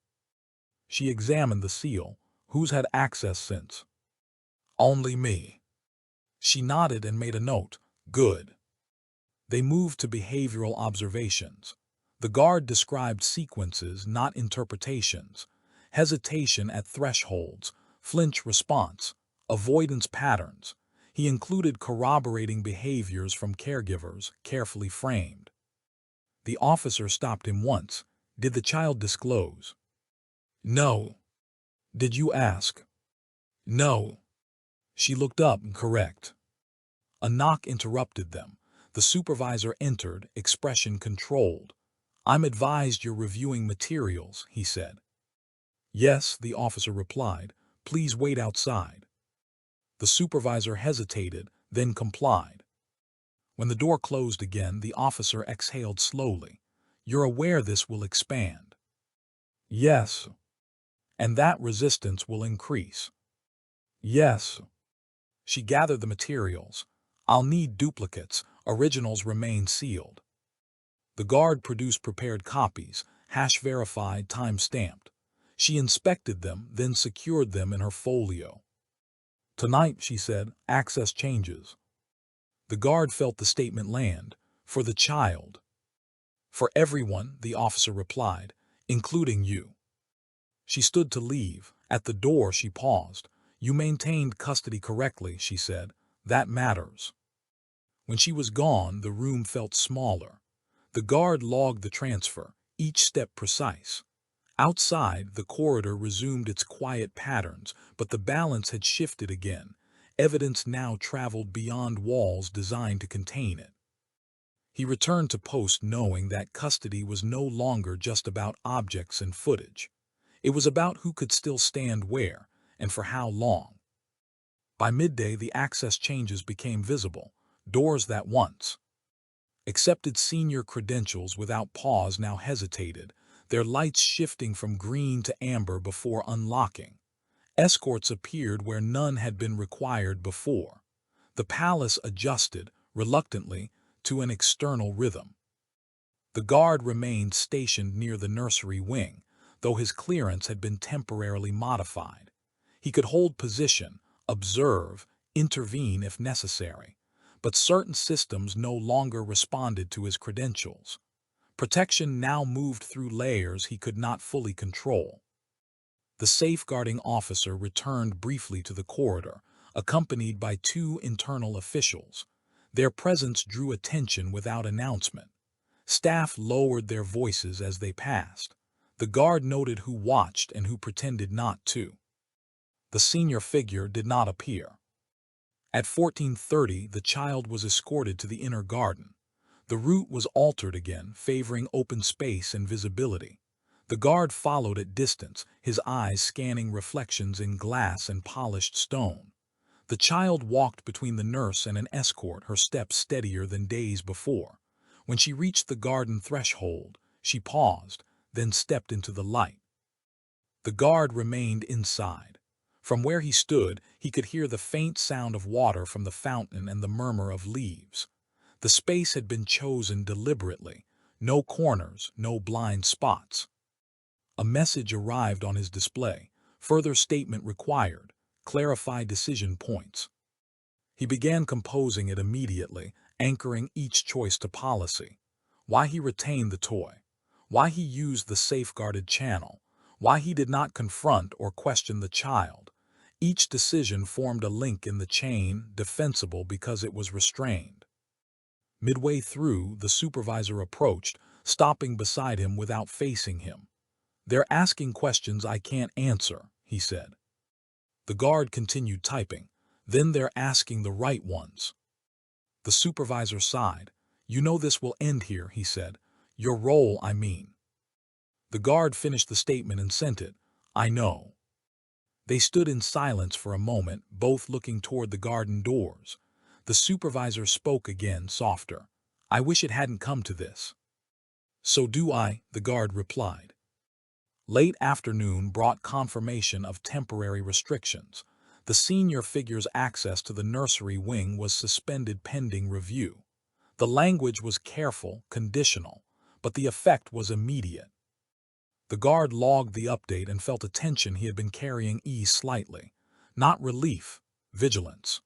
[SPEAKER 1] She examined the seal. "Who's had access since?" "Only me." She nodded and made a note. "Good." They moved to behavioral observations. The guard described sequences, not interpretations. Hesitation at thresholds, flinch response, avoidance patterns. He included corroborating behaviors from caregivers, carefully framed. The officer stopped him once. "Did the child disclose?" "No." "Did you ask?" "No." She looked up. "Correct." A knock interrupted them. The supervisor entered, expression controlled. "I'm advised you're reviewing materials," he said. "Yes," the officer replied. "Please wait outside." The supervisor hesitated, then complied. When the door closed again, the officer exhaled slowly. "You're aware this will expand?" "Yes." "And that resistance will increase?" "Yes." She gathered the materials. "I'll need duplicates. Originals remain sealed." The guard produced prepared copies, hash-verified, time-stamped. She inspected them, then secured them in her folio. "Tonight," she said, "access changes." The guard felt the statement land. "For the child." "For everyone," the officer replied, "including you." She stood to leave. At the door, she paused. "You maintained custody correctly," she said. "That matters." When she was gone, the room felt smaller. The guard logged the transfer, each step precise. Outside, the corridor resumed its quiet patterns, but the balance had shifted again. Evidence now traveled beyond walls designed to contain it. He returned to post knowing that custody was no longer just about objects and footage. It was about who could still stand where, and for how long. By midday, the access changes became visible. Doors that once accepted senior credentials without pause now hesitated, their lights shifting from green to amber before unlocking. Escorts appeared where none had been required before. The palace adjusted, reluctantly, to an external rhythm. The guard remained stationed near the nursery wing, though his clearance had been temporarily modified. He could hold position, observe, intervene if necessary. But certain systems no longer responded to his credentials. Protection now moved through layers he could not fully control. The safeguarding officer returned briefly to the corridor, accompanied by two internal officials. Their presence drew attention without announcement. Staff lowered their voices as they passed. The guard noted who watched and who pretended not to. The senior figure did not appear. At 14:30, the child was escorted to the inner garden. The route was altered again, favoring open space and visibility. The guard followed at distance, his eyes scanning reflections in glass and polished stone. The child walked between the nurse and an escort, her steps steadier than days before. When she reached the garden threshold, she paused, then stepped into the light. The guard remained inside. From where he stood, he could hear the faint sound of water from the fountain and the murmur of leaves. The space had been chosen deliberately. No corners, no blind spots. A message arrived on his display. Further statement required. Clarify decision points. He began composing it immediately, anchoring each choice to policy. Why he retained the toy. Why he used the safeguarded channel. Why he did not confront or question the child. Each decision formed a link in the chain, defensible because it was restrained. Midway through, the supervisor approached, stopping beside him without facing him. "They're asking questions I can't answer," he said. The guard continued typing. "Then they're asking the right ones." The supervisor sighed. "You know this will end here," he said. "Your role, I mean." The guard finished the statement and sent it. "I know." They stood in silence for a moment, both looking toward the garden doors. The supervisor spoke again, softer. I wish it hadn't come to this. So do I, the guard replied. Late afternoon brought confirmation of temporary restrictions. The senior figure's access to the nursery wing was suspended pending review. The language was careful, conditional, but the effect was immediate. The guard logged the update and felt a tension he had been carrying ease slightly. Not relief, vigilance.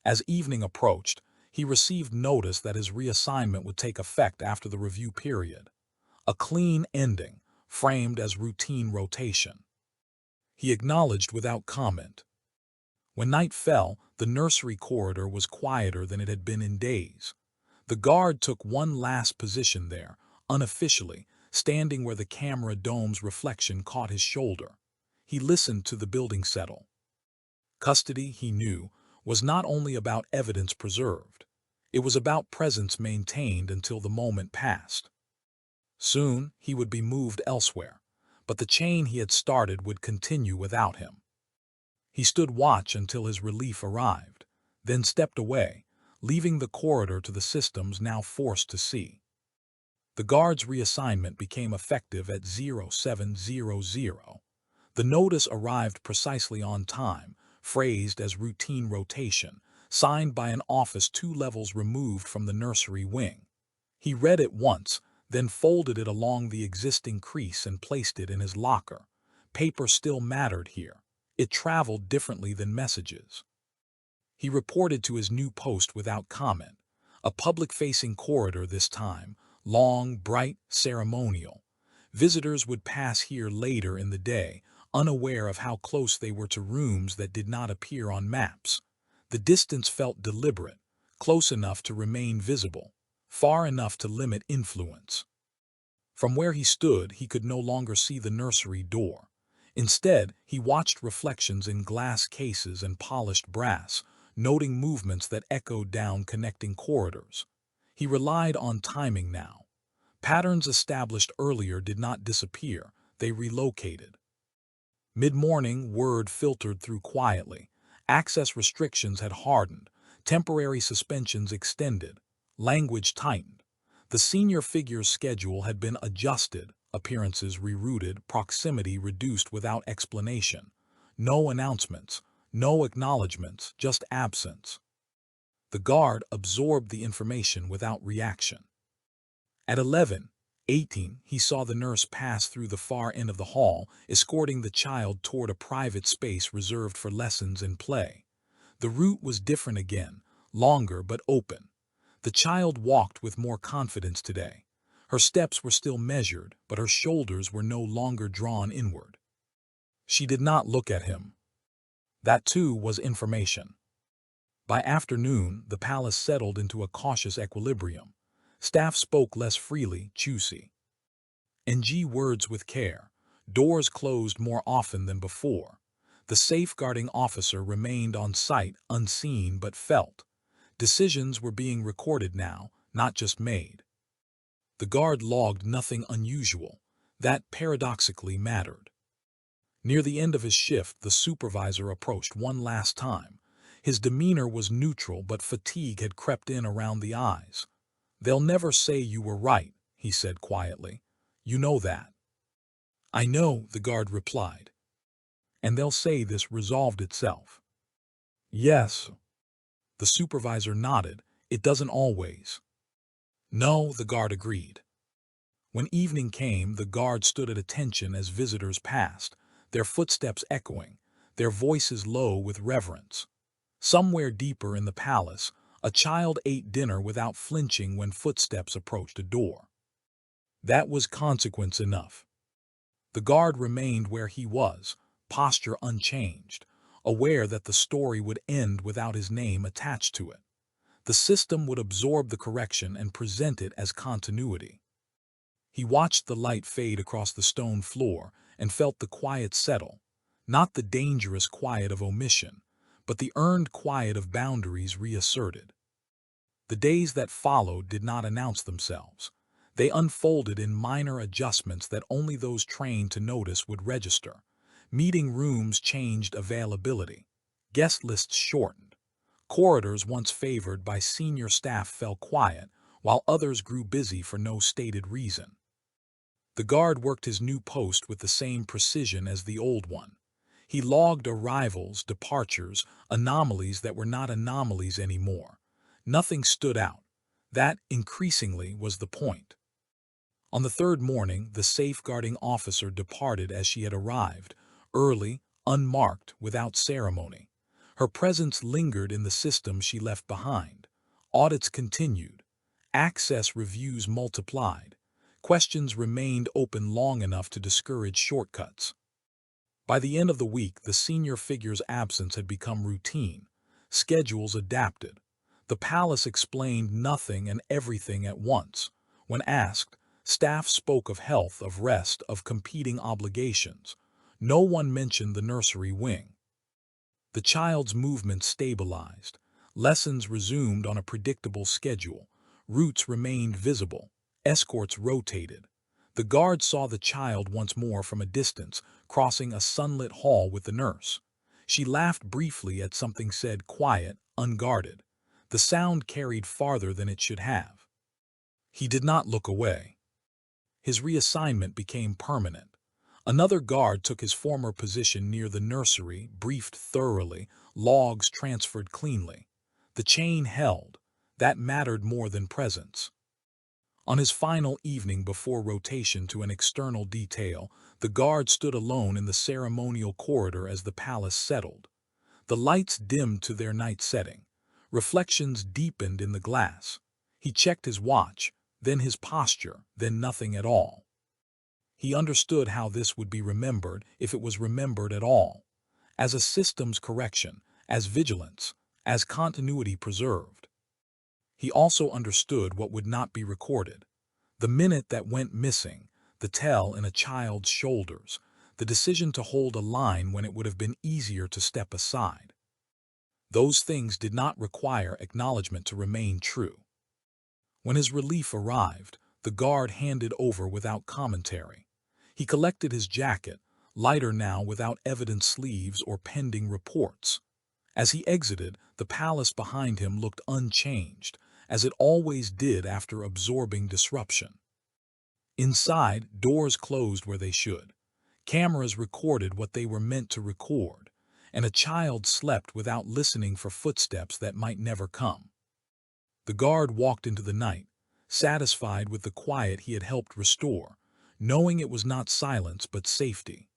[SPEAKER 1] As evening approached, he received notice that his reassignment would take effect after the review period. A clean ending, framed as routine rotation. He acknowledged without comment. When night fell, the nursery corridor was quieter than it had been in days. The guard took one last position there, unofficially, standing where the camera dome's reflection caught his shoulder. He listened to the building settle. Custody, he knew, was not only about evidence preserved. It was about presence maintained until the moment passed. Soon, he would be moved elsewhere, but the chain he had started would continue without him. He stood watch until his relief arrived, then stepped away, leaving the corridor to the systems now forced to see. The guard's reassignment became effective at 0700. The notice arrived precisely on time, phrased as routine rotation, signed by an office 2 levels removed from the nursery wing. He read it once, then folded it along the existing crease and placed it in his locker. Paper still mattered here. It traveled differently than messages. He reported to his new post without comment. A public-facing corridor this time, long, bright, ceremonial. Visitors would pass here later in the day, unaware of how close they were to rooms that did not appear on maps. The distance felt deliberate, close enough to remain visible, far enough to limit influence. From where he stood, he could no longer see the nursery door. Instead, he watched reflections in glass cases and polished brass, noting movements that echoed down connecting corridors. He relied on timing now. Patterns established earlier did not disappear, they relocated. Mid-morning, word filtered through quietly. Access restrictions had hardened, temporary suspensions extended, language tightened. The senior figure's schedule had been adjusted, appearances rerouted, proximity reduced without explanation. No announcements, no acknowledgments, just absence. The guard absorbed the information without reaction. At 11:18, he saw the nurse pass through the far end of the hall, escorting the child toward a private space reserved for lessons and play. The route was different again, longer but open. The child walked with more confidence today. Her steps were still measured, but her shoulders were no longer drawn inward. She did not look at him. That too was information. By afternoon, the palace settled into a cautious equilibrium. Staff spoke less freely, choosy. NG words with care. Doors closed more often than before. The safeguarding officer remained on site, unseen but felt. Decisions were being recorded now, not just made. The guard logged nothing unusual. That paradoxically mattered. Near the end of his shift, the supervisor approached one last time. His demeanor was neutral, but fatigue had crept in around the eyes. "They'll never say you were right," he said quietly. "You know that." "I know," the guard replied. "And they'll say this resolved itself." "Yes." The supervisor nodded. "It doesn't always." "No," the guard agreed. When evening came, the guard stood at attention as visitors passed, their footsteps echoing, their voices low with reverence. Somewhere deeper in the palace, a child ate dinner without flinching when footsteps approached a door. That was consequence enough. The guard remained where he was, posture unchanged, aware that the story would end without his name attached to it. The system would absorb the correction and present it as continuity. He watched the light fade across the stone floor and felt the quiet settle, not the dangerous quiet of omission, but the earned quiet of boundaries reasserted. The days that followed did not announce themselves. They unfolded in minor adjustments that only those trained to notice would register. Meeting rooms changed availability. Guest lists shortened. Corridors once favored by senior staff fell quiet, while others grew busy for no stated reason. The guard worked his new post with the same precision as the old one. He logged arrivals, departures, anomalies that were not anomalies anymore. Nothing stood out. That, increasingly, was the point. On the third morning, the safeguarding officer departed as she had arrived, early, unmarked, without ceremony. Her presence lingered in the system she left behind. Audits continued. Access reviews multiplied. Questions remained open long enough to discourage shortcuts. By the end of the week, the senior figure's absence had become routine. Schedules adapted. The palace explained nothing and everything at once. When asked, staff spoke of health, of rest, of competing obligations. No one mentioned the nursery wing. The child's movement stabilized. Lessons resumed on a predictable schedule. Routes remained visible. Escorts rotated. The guard saw the child once more from a distance, crossing a sunlit hall with the nurse. She laughed briefly at something said, quiet, unguarded. The sound carried farther than it should have. He did not look away. His reassignment became permanent. Another guard took his former position near the nursery, briefed thoroughly, logs transferred cleanly. The chain held. That mattered more than presence. On his final evening before rotation to an external detail, the guard stood alone in the ceremonial corridor as the palace settled. The lights dimmed to their night setting. Reflections deepened in the glass. He checked his watch, then his posture, then nothing at all. He understood how this would be remembered if it was remembered at all. As a systems correction, as vigilance, as continuity preserved. He also understood what would not be recorded. The minute that went missing, the tell in a child's shoulders, the decision to hold a line when it would have been easier to step aside. Those things did not require acknowledgement to remain true. When his relief arrived, the guard handed over without commentary. He collected his jacket, lighter now without evident sleeves or pending reports. As he exited, the palace behind him looked unchanged, as it always did after absorbing disruption. Inside, doors closed where they should. Cameras recorded what they were meant to record, and a child slept without listening for footsteps that might never come. The guard walked into the night, satisfied with the quiet he had helped restore, knowing it was not silence but safety.